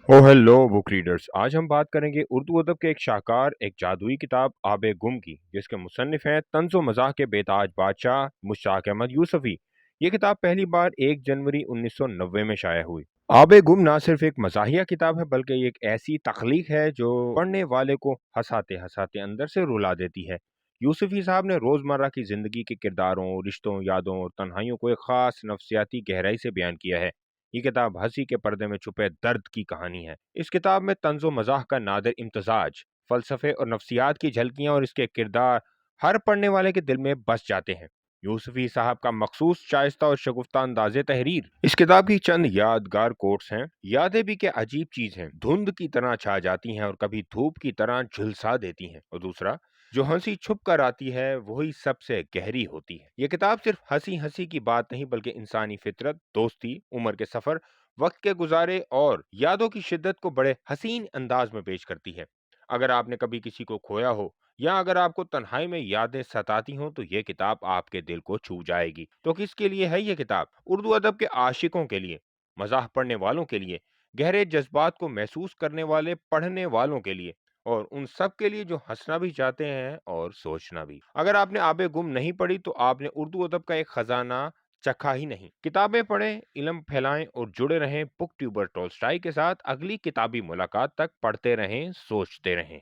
ओ hello book readers. आज हम बात करेंगे उर्दू अदब के एक शाहकार एक जादुई किताब आबे गुम की, जिसके मुसन्निफ हैं तंज़ो मज़ाह के बेताज बादशाह मुश्ताक अहमद यूसुफी। ये किताब पहली बार 1 जनवरी 1990 में शाया हुई। आबे गुम ना सिर्फ एक मज़ाहिया किताब है, बल्कि ये एक ऐसी तख्लीक है जो पढ़ने वाले को हंसाते हंसाते अंदर से रुला देती है। यूसुफी साहब ने रोज़मर्रा की ज़िंदगी के किरदारों, रिश्तों, यादों और तन्हाइयों को एक ख़ास नफ्सियाती गहराई से बयान किया है। ये किताब हंसी के पर्दे में छुपे दर्द की कहानी है। इस किताब में तंज़ो मज़ाह का नादिर इम्तजाज, फ़लसफ़े और नफ्सियात की झलकियाँ और इसके किरदार हर पढ़ने वाले के दिल में बस जाते हैं। यूसुफी साहब का मखसूस शाइस्ता और शगुफ्ता अंदाज़े तहरीर। इस किताब की चंद यादगार कोट्स हैं। यादें भी क्या अजीब चीज़ हैं, धुंध की तरह छा जाती हैं और कभी धूप की तरह झुलसा देती हैं। और दूसरा, जो हंसी छुप कर आती है वही सबसे गहरी होती है। ये किताब सिर्फ हंसी हंसी की बात नहीं, बल्कि इंसानी फितरत, दोस्ती, उम्र के सफर, वक्त के गुजारे और यादों की शिद्दत को बड़े हसीन अंदाज में पेश करती है। अगर आपने कभी किसी को खोया हो या अगर आपको तन्हाई में यादें सताती हों, तो ये किताब आपके दिल को छू जाएगी। तो किसके लिए है ये किताब? उर्दू अदब के आशिकों के लिए, मजाह पढ़ने वालों के लिए, गहरे जज्बात को महसूस करने वाले पढ़ने वालों के लिए, और उन सब के लिए जो हंसना भी चाहते हैं और सोचना भी। अगर आपने आबे गुम नहीं पढ़ी तो आपने उर्दू अदब का एक खजाना चखा ही नहीं। किताबें पढ़ें, इल्म फैलाएं और जुड़े रहें बुक ट्यूबर टॉलस्टॉय के साथ। अगली किताबी मुलाकात तक पढ़ते रहें, सोचते रहें।